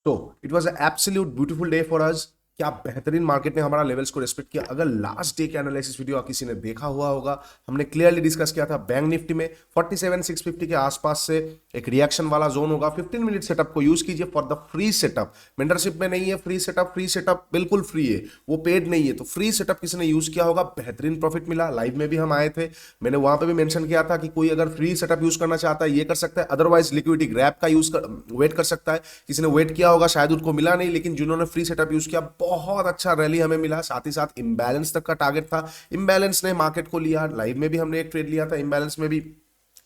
तो it was absolute beautiful day for us. क्या बेहतरीन मार्केट ने हमारा लेवल्स को रिस्पेक्ट किया। अगर लास्ट डे के एनालिसिस वीडियो किसी ने देखा हुआ होगा, हमने क्लियरली डिस्कस किया था बैंक निफ्टी में 47,650 के आसपास से एक रिएक्शन वाला जोन होगा। 15 मिनट सेटअप को यूज कीजिए for the free setup. Mentorship में नहीं है फ्री सेटअप बिल्कुल फ्री है, वो पेड नहीं है। तो फ्री सेटअप किसी ने यूज किया होगा, बेहतरीन प्रॉफिट मिला। लाइव में भी हम आए थे, मैंने वहां पे भी मेंशन किया था कि कोई अगर फ्री सेटअप यूज करना चाहता है ये कर सकता है, अदरवाइज लिक्विडिटी ग्रैब का वेट कर सकता है। किसी ने वेट किया होगा, शायद उनको मिला नहीं, लेकिन जिन्होंने फ्री सेटअप यूज किया बहुत अच्छा रैली हमें मिला। साथ ही साथ इम्बैलेंस तक का टारगेट था, इम्बैलेंस ने मार्केट को लिया। लाइव में भी हमने एक ट्रेड लिया था इम्बैलेंस में भी,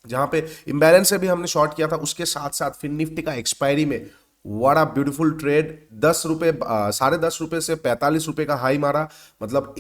जहां पे इम्बैलेंस से भी हमने शॉर्ट किया था। उसके साथ साथ फिर निफ्टी का एक्सपायरी में बड़ा ब्यूटीफुल ट्रेड, 10 रुपए 10.5 रुपए से 45 रुपए का हाई मारा। मतलब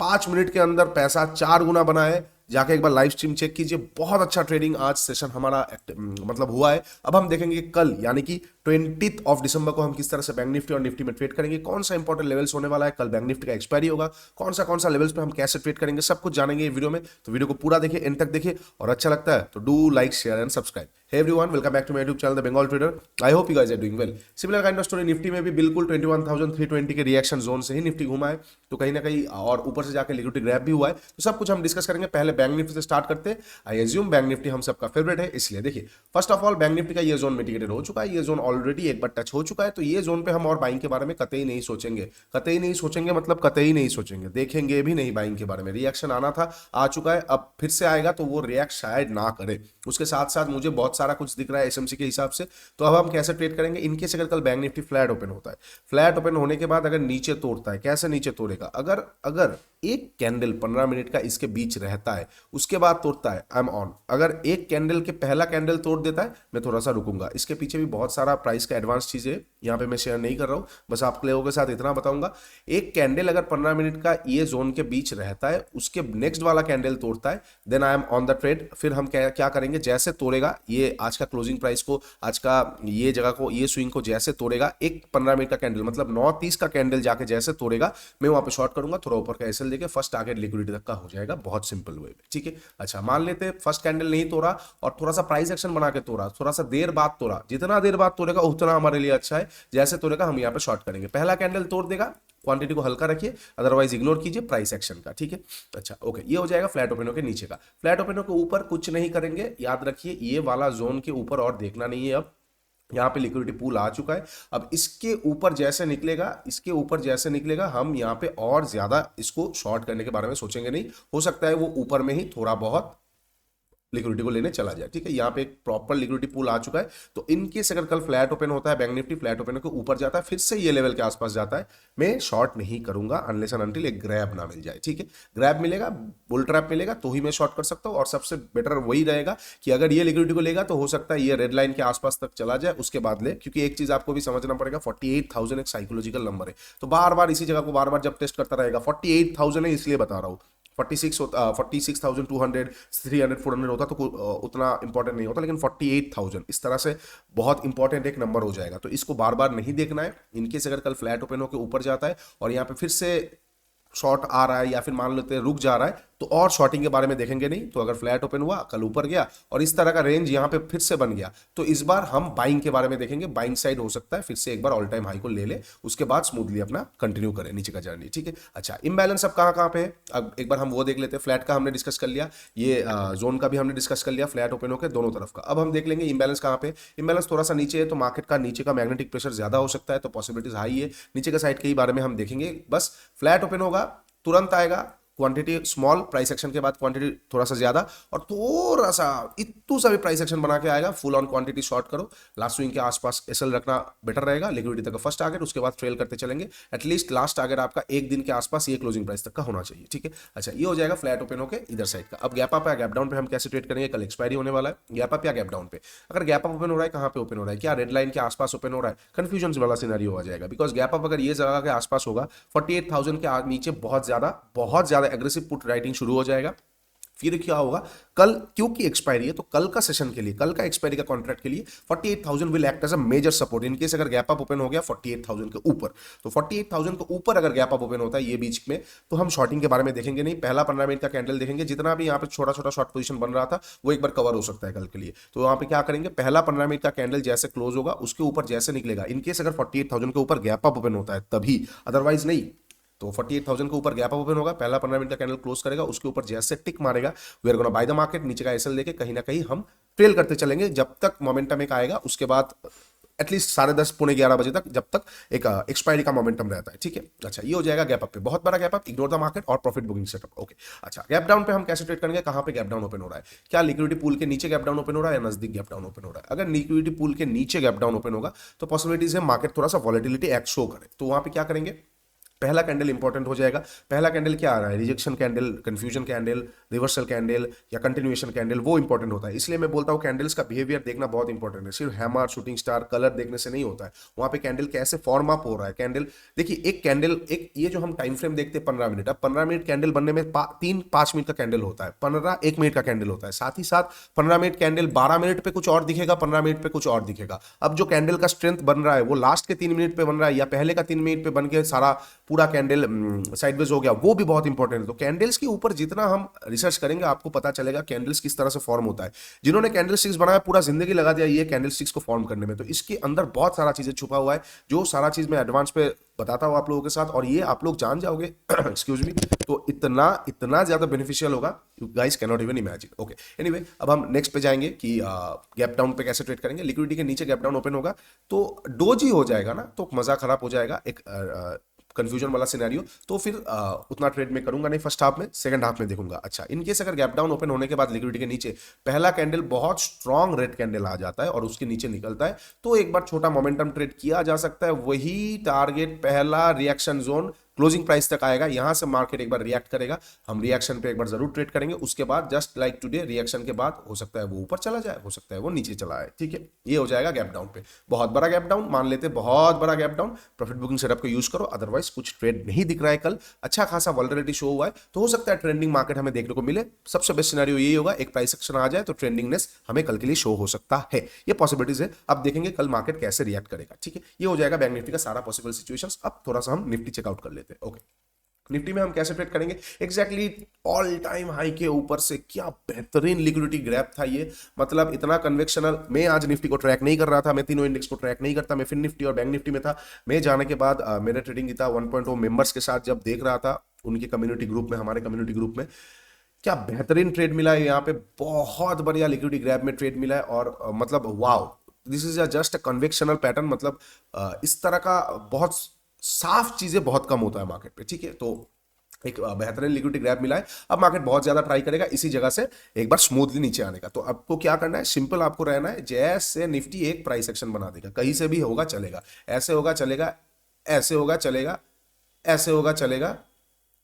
5 मिनट के अंदर पैसा 4 गुना बना है। जाके एक बार लाइव स्ट्रीम चेक कीजिए, बहुत अच्छा ट्रेडिंग आज सेशन हमारा मतलब हुआ है। अब हम देखेंगे कल यानी कि 20 ऑफ दिसंबर को हम किस तरह से बैंक निफ्टी और निफ्टी में ट्रेड करेंगे, कौन सा इंपॉर्टेंट लेवल्स होने वाला है। कल बैंक निफ्टी का एक्सपायरी होगा, कौन सा लेवल्स पे हम कैसे ट्रेड करेंगे, सब कुछ जानेंगे ये वीडियो में। तो वीडियो को पूरा देखिए, एंड तक देखिए, और अच्छा लगता है तो do like share and subscribe. Hey everyone, welcome back to my YouTube channel the Bengal trader. I hope you guys are doing well. Similar kind of story Nifty में भी बिल्कुल 21,320 के रिएक्शन जोन से ही निफ्टी घुमा है। तो कहीं ना कहीं और ऊपर से जाकर लिक्विडिटी ग्रैब भी हुआ है। तो सब कुछ हम डिस्कस करेंगे। पहले बैंक निफ्टी से स्टार्ट करते हैं। आई एज्यूम बैंक निफ्टी हम सबका फेवरेट है, इसलिए देखिए first of all bank Nifty का ये जोन मिटिगेटेड हो चुका है। ये जोन ऑलरेडी एक बार टच हो चुका है। तो ये जोन पे हम और बाइंग के बारे में कतई नहीं सोचेंगे। कतई नहीं सोचेंगे मतलब कतई नहीं सोचेंगे, देखेंगे भी नहीं बाइंग के बारे में। रिएक्शन आना था, आ चुका है, अब फिर से आएगा तो वो रिएक्ट शायद ना करे। उसके साथ साथ मुझे बहुत सारा कुछ दिख रहा है एसएमसी के हिसाब से। तो अब हम कैसे ट्रेड करेंगे, इनकेस अगर कल बैंक निफ्टी फ्लैट ओपन होता है, फ्लैट ओपन होने के बाद अगर नीचे तोड़ता है, कैसे नीचे तोड़ेगा, अगर अगर एक कैंडल 15 मिनट का इसके बीच रहता है, उसके बाद तोड़ता है, आई एम ऑन। अगर एक कैंडल के पहला कैंडल तोड़ देता है, मैं थोड़ा सा रुकूंगा। इसके पीछे भी बहुत सारा प्राइस का एडवांस चीजें यहाँ पे मैं शेयर नहीं कर रहा हूँ, बस आप लोगों के साथ इतना बताऊंगा। एक कैंडल अगर 15 मिनट का ये जोन के बीच रहता है, उसके नेक्स्ट वाला कैंडल तोड़ता है, then I am on the trade. फिर हम क्या करेंगे, जैसे तोड़ेगा ये आज का क्लोजिंग प्राइस को, आज का ये जगह को, ये स्विंग को जैसे तोड़ेगा, एक 15 मिनट का कैंडल मतलब 9:30 का कैंडल जाके जैसे तोड़ेगा, मैं वहां पे शॉर्ट करूंगा। थोड़ा ऊपर का एसएल देके फर्स्ट टारगेट लिक्विडिटी तक का हो जाएगा, बहुत सिंपल वे में, ठीक है। अच्छा, मान लेते फर्स्ट कैंडल नहीं तोड़ा और थोड़ा सा प्राइस एक्शन बना के तोड़ा, थोड़ा सा देर बाद तोड़ा, जितना देर बाद तोड़ेगा उतना हमारे लिए अच्छा है। जैसे तोड़ेगा हम यहाँ पे शॉर्ट करेंगे। पहला कैंडल तोड़ देगा, क्वांटिटी को हल्का रखिए, अदरवाइज इग्नोर कीजिए प्राइस एक्शन का, ठीक है। अच्छा ओके, ये हो जाएगा फ्लैट ओपनों के नीचे का। फ्लैट ओपनों के ऊपर कुछ नहीं करेंगे, याद रखिए ये वाला जोन के ऊपर और देखना नहीं है। अब यहाँ पे लिक्विडिटी पूल आ चुका है। अब इसके ऊपर जैसे निकलेगा, इसके ऊपर जैसे निकलेगा, हम यहाँ पे और ज्यादा इसको शॉर्ट करने के बारे में सोचेंगे नहीं। हो सकता है वो ऊपर में ही थोड़ा बहुत लिक्विडिटी को लेने चला जाए, ठीक है। यहाँ पे एक प्रॉपर लिक्विडिटी पूल आ चुका है। तो इनकेस अगर कल फ्लैट ओपन होता है, बैंक निफ्टी फ्लैट ओपन के ऊपर जाता है, फिर से ये लेवल के आसपास जाता है, मैं शॉर्ट नहीं करूंगा अनलेस एंड अनटिल एक ग्रैब ना मिल जाए, ठीक है। ग्रैब मिलेगा, बुल ट्रैप मिलेगा तो ही मैं शॉर्ट कर सकता हूँ। और सबसे बेटर वही रहेगा कि अगर ये लिक्विडिटी को लेगा तो हो सकता है ये रेड लाइन के आसपास तक चला जाए, उसके बाद ले। क्योंकि एक चीज आपको भी समझना पड़ेगा, 48,000 एक साइकोलॉजिकल नंबर है। तो बार बार इसी जगह को बार बार जब टेस्ट करता रहेगा, 48,000 है इसलिए बता रहा हूँ। 46,200 300 400 होता तो उतना इंपॉर्टेंट नहीं होता, लेकिन 48,000 इस तरह से बहुत इंपॉर्टेंट एक नंबर हो जाएगा। तो इसको बार बार नहीं देखना है। इनकेस अगर कल फ्लैट ओपन होकर ऊपर जाता है और यहाँ पे फिर से शॉर्ट आ रहा है, या फिर मान लेते हैं रुक जा रहा है, तो और शॉर्टिंग के बारे में देखेंगे नहीं। तो अगर फ्लैट ओपन हुआ, कल ऊपर गया और इस तरह का रेंज यहाँ पे फिर से बन गया, तो इस बार हम बाइंग के बारे में देखेंगे। बाइंग साइड हो सकता है फिर से एक बार ऑल टाइम हाई को ले ले, उसके बाद स्मूथली अपना कंटिन्यू करें नीचे का जर्नी, ठीक है। अच्छा, इम्बैलेंस अब कहाँ पे है, अब एक बार हम वो देख लेते हैं। फ्लैट का हमने डिस्कस कर लिया, ये जोन का भी हमने डिस्कस कर लिया, फ्लैट ओपन होकर दोनों तरफ का। अब हम देख लेंगे इम्बैलेंस कहाँ पे। इम्बैलेंस थोड़ा सा नीचे है, तो मार्केट का नीचे का मैग्नेटिक प्रेशर ज्यादा हो सकता है, तो पॉसिबिलिटीज हाई है। नीचे का साइड के ही बारे में हम देखेंगे। बस फ्लैट ओपन होगा, तुरंत आएगा क्वांटिटी स्मॉल, प्राइस एक्शन के बाद क्वांटिटी थोड़ा सा ज्यादा, और थोड़ा सा इतू सा भी प्राइस एक्शन बना के आएगा, फुल ऑन क्वांटिटी शॉर्ट करो। लास्ट स्विंग के आसपास एसएल रखना बेटर रहेगा। लिक्विडिटी तक फर्स्ट टारगेट, उसके बाद ट्रेल करते चलेंगे। एटलीस्ट लास्ट टारगेट आपका एक दिन के आसपास ये क्लोजिंग प्राइस तक का होना चाहिए, ठीक है। अच्छा, ये हो जाएगा फ्लैट ओपन होकर इधर साइड का। अब गैप अप या गैप डाउन पे हम कैसे ट्रेड करेंगे, कल एक्सपायरी होने वाला है। गैप अप या गैप डाउन पे, अगर गैप अप ओपन हो रहा है, कहां पे ओपन हो रहा है, क्या रेड लाइन के आसपास ओपन हो रहा है, कंफ्यूजन वाला सिनेरियो आ जाएगा। बिकॉज गैप अप अगर ये जगह के आसपास होगा, 48,000 के नीचे बहुत ज्यादा एग्रेसिव पुट राइटिंग शुरू हो जाएगा। फिर क्या होगा, कल क्योंकि एक्सपायरी है तो कल का सेशन के लिए, कल का एक्सपायरी का कॉन्ट्रैक्ट के लिए 48,000 will act as a major support. In case अगर गैप अप ओपन हो गया 48,000 के ऊपर, तो 48,000 के ऊपर अगर गैप अप ओपन होता है ये बीच में, तो हम शॉर्टिंग के बारे में देखेंगे नहीं, पहला 15 मिनट का कैंडल देखेंगे, जितना भी यहाँ पे छोटा छोटा शॉर्ट पोजीशन बन रहा था वो एक बार कवर हो सकता है कल के लिए। तो यहाँ पे क्या करेंगे, पहला 15 मिनट का कैंडल जैसे क्लोज होगा उसके ऊपर जैसे निकलेगा, इनकेस अगर 48,000 के ऊपर गैप अप ओपन होता है तभी, अदरवाइज नहीं। तो 48,000 के ऊपर गैप अप ओपन होगा, पहला 15 मिनट का कैंडल क्लोज करेगा, उसके ऊपर जैसे टिक मारेगा we are gonna buy the market, नीचे का एसएल लेके कहीं ना कहीं हम ट्रेल करते चलेंगे जब तक मोमेंटम एक आएगा, उसके बाद एटलीस्ट 10:30 पौने 11 बजे तक, जब तक एक एक्सपायरी का मोमेंटम रहता है। ठीक है, अच्छा ये हो जाएगा गैप अप पे, बहुत बड़ा gap up, ignore the market और प्रॉफिट बुकिंग सेटअप। ओके, अच्छा गैप डाउन पे हम कैसे ट्रेड करेंगे, कहां पे गैप डाउन ओपन हो रहा है, क्या लिक्विडिटी पूल के नीचे गैप डाउन ओपन हो रहा है या नजदीक गैप डाउन ओपन हो रहा है। अगर लिक्विडिटी पूल के नीचे गैप डाउन ओपन होगा तो पॉसिबिलिटीज है मार्केट थोड़ा सा वॉलेटिलिटी एक्ट शो करे, तो वहां पे क्या करेंगे, पहला कैंडल इंपॉर्टेंट हो जाएगा। पहला कैंडल क्या आ रहा है, rejection candle, confusion candle, reversal candle या कंटिन्यूएशन कैंडल, वो इंपॉर्टेंट होता है। इसलिए मैं बोलता हूं कैंडल्स का बिहेवियर देखना बहुत इंपॉर्टेंट है, सिर्फ हैमर, शूटिंग स्टार, कलर देखने से नहीं होता है, वहां पे कैंडल कैसे फॉर्म अप हो रहा है। कैंडल देखिए, एक कैंडल, एक ये जो हम टाइम फ्रेम देखते हैं 15 मिनट, अब 15 मिनट कैंडल बनने में 3-5 मिनट का कैंडल होता है, 15 1 मिनट का कैंडल होता है, साथ ही साथ 15 मिनट कैंडल 12 मिनट पे कुछ और दिखेगा, 15 मिनट पे कुछ और दिखेगा। अब जो कैंडल का स्ट्रेंथ बन रहा है वो लास्ट के 3 मिनट पे बन रहा है या पहले का 3 मिनट पे बन के सारा पूरा कैंडल साइडवेज हो गया, वो भी बहुत इंपॉर्टेंट है। तो कैंडल्स के ऊपर जितना हम रिसर्च करेंगे आपको पता चलेगा कैंडल्स किस तरह से फॉर्म होता है। जिन्होंने कैंडल स्टिक्स बनाया पूरा जिंदगी लगा दिया ये कैंडल स्टिक्स को फॉर्म करने में, तो इसके अंदर बहुत सारा चीजें छुपा हुआ है, जो सारा चीज मैं एडवांस पे बताता हूं आप लोगों के साथ, और ये आप लोग जान जाओगे एक्सक्यूज मी, तो इतना इतना ज्यादा बेनिफिशियल होगा, you guys can not even imagine. Okay, anyway अब हम नेक्स्ट पे जाएंगे कि गैप डाउन पे कैसे ट्रेड करेंगे। लिक्विडिटी के नीचे गैप डाउन ओपन होगा तो डोजी हो जाएगा ना, तो मजा खराब हो जाएगा, एक कंफ्यूजन वाला सिनेरियो, तो फिर उतना ट्रेड में करूंगा नहीं फर्स्ट हाफ में, सेकंड हाफ में देखूंगा। अच्छा, इनकेस अगर गैप डाउन ओपन होने के बाद लिक्विडिटी के नीचे पहला कैंडल बहुत स्ट्रॉन्ग रेड कैंडल आ जाता है और उसके नीचे निकलता है, तो एक बार छोटा मोमेंटम ट्रेड किया जा सकता है, वही टारगेट पहला रिएक्शन जोन क्लोजिंग प्राइस तक आएगा, यहां से मार्केट एक बार रिएक्ट करेगा, हम रिएक्शन पे एक बार जरूर ट्रेड करेंगे, उसके बाद जस्ट लाइक टुडे रिएक्शन के बाद हो सकता है वो ऊपर चला जाए, हो सकता है वो नीचे चला आए। ठीक है, ये हो जाएगा गैप डाउन पे, बहुत बड़ा गैप डाउन मान लेते, बहुत बड़ा gap down, profit booking setup को यूज करो, अदरवाइज कुछ ट्रेड नहीं दिख रहा है कल, अच्छा खासा वोलेटिलिटी शो हुआ है, तो हो सकता है ट्रेंडिंग मार्केट हमें देखने को मिले। सबसे बेस्ट सिनेरियो यही होगा, एक प्राइस एक्शन आ जाए तो ट्रेंडिंगनेस हमें कल के लिए शो हो सकता है, ये पॉसिबिलिटीज है। अब देखेंगे कल मार्केट कैसे रिएक्ट करेगा। ठीक है, ये हो जाएगा बैंक निफ्टी का सारा पॉसिबल सिचुएशंस। अब थोड़ा सा हम निफ्टी चेकआउट कर लेते हैं। ओके, निफ्टी में हम कैसे ट्रेड करेंगे, एग्जैक्टली ऑल टाइम हाई के ऊपर से क्या बेहतरीन लिक्विडिटी ग्रैब था ये, मतलब इतना कन्वेक्शनल। मैं आज निफ्टी को ट्रैक नहीं कर रहा था, मैं तीनों इंडेक्स को ट्रैक नहीं करता, मैं फिर निफ्टी और बैंक निफ्टी में था। मैं जाने के बाद मेरे ट्रेडिंग गीता 1.0 मेंबर्स के साथ जब देख रहा था, उनके कम्युनिटी ग्रुप में, हमारे कम्युनिटी ग्रुप में, क्या बेहतरीन ट्रेड मिला है यहाँ पे, बहुत बढ़िया लिक्विडिटी ग्रैब में ट्रेड मिला है, और मतलब wow, this is just a convectional pattern, मतलब इस तरह का बहुत साफ चीजें बहुत कम होता है मार्केट पे। ठीक है, तो एक बेहतरीन लिक्विडिटी ग्रैब मिला है। अब मार्केट बहुत ज्यादा ट्राई करेगा इसी जगह से एक बार स्मूथली नीचे आने का, तो आपको क्या करना है, सिंपल आपको रहना है, जैसे निफ्टी एक प्राइस एक्शन बना देगा, कहीं से भी होगा चलेगा, ऐसे होगा चलेगा, ऐसे होगा चलेगा, ऐसे होगा चलेगा,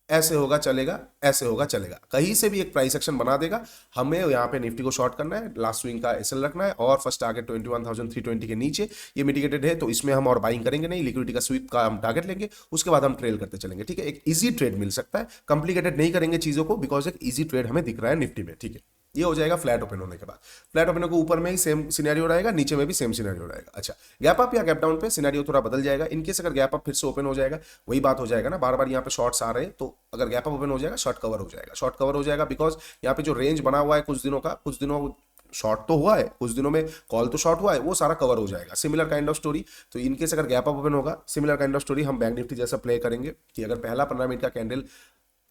ऐसे होगा चलेगा, ऐसे होगा चलेगा, कहीं से भी एक प्राइस एक्शन बना देगा। हमें यहाँ पे निफ्टी को शॉर्ट करना है, लास्ट स्विंग का एसएल रखना है, और फर्स्ट टारगेट 21,320 के नीचे ये मिटिगेटेड है, तो इसमें हम और बाइंग करेंगे नहीं, लिक्विडिटी का स्वीप का हम टारगेट लेंगे, उसके बाद हम ट्रेल करते चलेंगे। ठीक है, एक इजी ट्रेड मिल सकता है, कंप्लीकेटेड नहीं करेंगे चीजों को, बिकॉज एक इजी ट्रेड हमें दिख रहा है निफ्टी में। ठीक है, ये हो जाएगा फ्लैट ओपन होने के बाद। फ्लैट ओपन के ऊपर में ही सेम सिनेरियो रहेगा, नीचे में भी सेम सिनेरियो रहेगा। अच्छा, गैप अप या गैप डाउन पे सिनेरियो थोड़ा बदल जाएगा। इनकेस अगर गैप अप फिर से ओपन हो जाएगा, वही बात हो जाएगा ना, बार बार यहाँ पे शॉर्ट्स आ रहे हैं, तो अगर गैप अप ओपन हो जाएगा शॉर्ट कवर हो जाएगा, शॉर्ट कवर हो जाएगा, बिकॉज यहाँ पे जो रेंज बना हुआ है कुछ दिनों का, कुछ दिनों शॉर्ट तो हुआ है, कुछ दिनों में कॉल तो शॉर्ट हुआ है, वो सारा कवर हो जाएगा। सिमिलर काइंड ऑफ स्टोरी, तो इनकेस अगर गैप अप ओपन होगा, सिमिलर काइंड ऑफ स्टोरी हम बैंक निफ्टी जैसा प्ले करेंगे कि अगर पहला 15 मिनट का कैंडल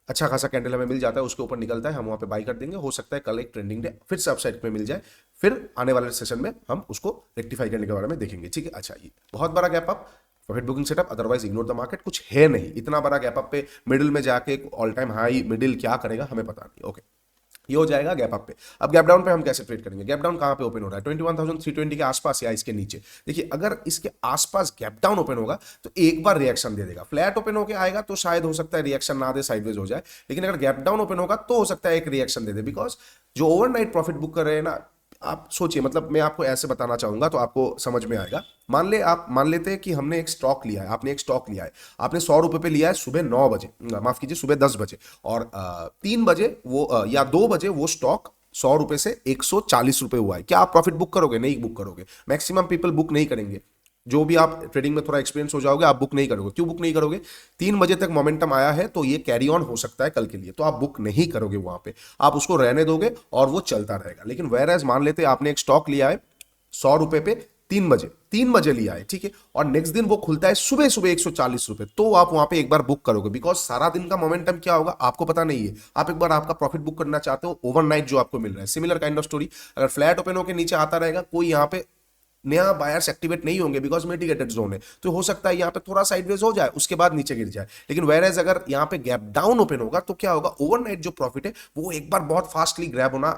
अच्छा खासा कैंडल हमें मिल जाता है, उसके ऊपर निकलता है, हम वहां पे बाई कर देंगे, हो सकता है कल एक ट्रेंडिंग डे फिर से अपसाइड में मिल जाए, फिर आने वाले सेशन में हम उसको रेक्टिफाई करने के बारे में देखेंगे। ठीक है, अच्छा ये बहुत बड़ा gap up, profit booking setup, otherwise ignore the market, कुछ है नहीं इतना बड़ा गैप अप पे मिडिल में जाके ऑल टाइम हाई मिडिल क्या करेगा हमें पता नहीं। ओके, ये हो जाएगा गैप अप पे। अब गैप डाउन पे हम कैसे ट्रेड करेंगे, गैप डाउन कहां पे ओपन हो रहा है, 21,320 के आसपास या इसके नीचे। देखिए, अगर इसके आसपास गैप डाउन ओपन होगा तो एक बार रिएक्शन दे देगा, फ्लैट ओपन होकर आएगा तो शायद हो सकता है रिएक्शन ना दे, साइडवेज हो जाए, लेकिन अगर गैप डाउन ओपन होगा तो हो सकता है एक रिएक्शन दे दे, बिकॉज जो ओवरनाइट प्रॉफिट बुक कर रहे हैं ना, आप सोचिए, मतलब मैं आपको ऐसे बताना चाहूंगा तो आपको समझ में आएगा। मान लेते हैं कि हमने एक स्टॉक लिया है, आपने एक स्टॉक लिया है, आपने 100 रुपए पे लिया है सुबह 9 बजे, माफ कीजिए सुबह 10 बजे, और 3 बजे वो या 2 बजे वो स्टॉक 100 रुपए से 140 रुपए हुआ है। क्या आप प्रॉफिट बुक करोगे? नहीं बुक करोगे। मैक्सिमम पीपल बुक नहीं करेंगे। जो भी आप ट्रेडिंग में थोड़ा एक्सपीरियंस हो जाओगे, आप बुक नहीं करोगे। क्यों बुक नहीं करोगे? 3 बजे तक मोमेंटम आया है तो ये कैरी ऑन हो सकता है कल के लिए, तो आप बुक नहीं करोगे वहां पे, आप उसको रहने दोगे और वो चलता रहेगा। लेकिन वेयर मान लेते आपने एक स्टॉक लिया है 100 रुपए पे, 3 बजे लिया है, ठीक है, और नेक्स्ट दिन वो खुलता है सुबह सुबह 140 रुपए, तो आप वहां पे एक बार बुक करोगे, बिकॉज सारा दिन का मोमेंटम क्या होगा आपको पता नहीं है। आप एक बार आपका प्रॉफिट बुक करना चाहते हो ओवरनाइट जो आपको मिल रहा है। सिमिलर काइंड ऑफ स्टोरी, अगर फ्लैट ओपन होकर नीचे आता रहेगा, कोई यहाँ पे नया बायर्स एक्टिवेट नहीं होंगे बिकॉज मिटिगेटेड जोन है, तो हो सकता है यहाँ पे थोड़ा साइडवेज हो जाए, उसके बाद नीचे गिर जाए। लेकिन वेयर अगर यहाँ पे गैप डाउन ओपन होगा तो क्या होगा, ओवरनाइट जो प्रॉफिट है वो एक बार बहुत फास्टली ग्रैब होना,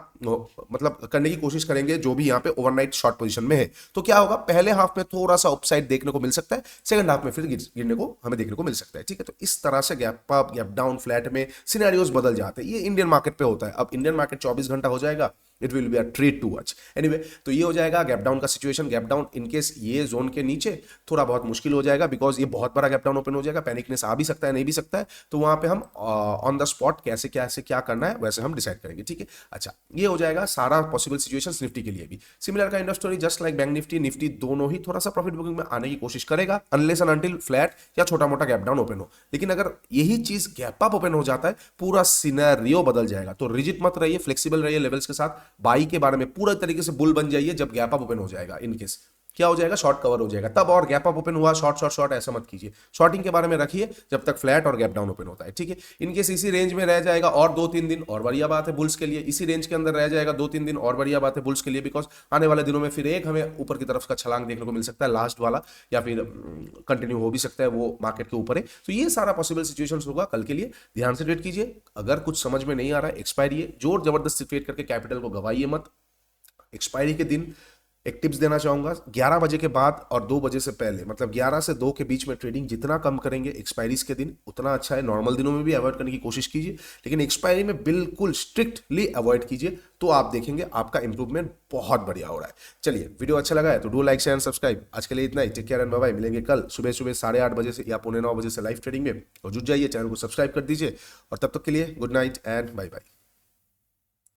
मतलब करने की कोशिश करेंगे जो भी यहाँ पे ओवरनाइट शॉर्ट पोजीशन में है। तो क्या होगा, पहले हाफ में थोड़ा सा अपसाइड देखने को मिल सकता है, सेकंड हाफ में फिर गिरने को हमें देखने को मिल सकता है, ठीक है। तो इस तरह से gap up gap down flat में सिनेरियोज बदल जाते हैं। ये इंडियन मार्केट पे होता है। अब इंडियन मार्केट 24 घंटा हो जाएगा, it will be a trade to watch. Anyway, तो ये हो जाएगा गैप डाउन का सिचुएशन। गैप डाउन इनकेस ये जोन के नीचे थोड़ा बहुत मुश्किल हो जाएगा, बिकॉज ये बहुत बड़ा गैप डाउन ओपन हो जाएगा, पैनिकनेस आ भी सकता है नहीं भी सकता है, तो वहां पे हम ऑन द स्पॉट कैसे कैसे क्या करना है वैसे हम डिसाइड करेंगे, ठीक है। अच्छा, ये हो जाएगा सारा पॉसिबल सिचुएशंस निफ्टी के लिए भी। Similar kind of story just like bank Nifty, Nifty दोनों ही थोड़ा सा प्रॉफिट बुकिंग में आने की कोशिश करेगा अनलेस एंड अनटिल फ्लैट या छोटा मोटा गैप डाउन ओपन हो। लेकिन अगर यही चीज गैप अप ओपन हो जाता है, पूरा सिनेरियो बदल जाएगा। तो रिजिड मत रहिए, फ्लेक्सिबल रहिए लेवल्स के साथ। बाई के बारे में पूरा तरीके से बुल बन जाइए जब गैप अप ओपन हो जाएगा। इनकेस क्या हो जाएगा, शॉर्ट कवर हो जाएगा तब, और गैप अप ओपन हुआ शॉर्ट शॉर्ट शॉर्ट ऐसा मत कीजिए। शॉर्टिंग के बारे में रखिए जब तक फ्लैट और गैप डाउन ओपन होता है, ठीक है। इनकेस इसी रेंज में रह जाएगा और 2-3 दिन, और बढ़िया बात है बुल्स के लिए। इसी रेंज के अंदर रह जाएगा 2-3 दिन, और बढ़िया बात है बुल्स के लिए, बिकॉज आने वाले दिनों में फिर एक हमें ऊपर की तरफ का छलांग देखने को मिल सकता है, लास्ट वाला, या फिर कंटिन्यू हो भी सकता है वो मार्केट के ऊपर है। तो ये सारा पॉसिबल सिचुएशन होगा कल के लिए, ध्यान से ट्रेड कीजिए। अगर कुछ समझ में नहीं आ रहा है, एक्सपायरी है, जोर जबरदस्ती ट्रेड करके कैपिटल को गवाइए मत। एक्सपायरी के दिन एक टिप्स देना चाहूंगा, 11 बजे के बाद और 2 बजे से पहले, मतलब 11 से 2 के बीच में ट्रेडिंग जितना कम करेंगे एक्सपायरीज के दिन उतना अच्छा है। नॉर्मल दिनों में भी अवॉइड करने की कोशिश कीजिए, लेकिन एक्सपायरी में बिल्कुल स्ट्रिक्टली अवॉइड कीजिए, तो आप देखेंगे आपका इंप्रूवमेंट बहुत बढ़िया हो रहा है। चलिए, वीडियो अच्छा लगा है तो do like share and subscribe. आज के लिए इतना ही, take care and bye bye. मिलेंगे कल सुबह सुबह 8:30 बजे से या 8:45 बजे से लाइव ट्रेडिंग में, और जुट जाइए, चैनल को सब्सक्राइब कर दीजिए। और तब तक के लिए good night and bye bye.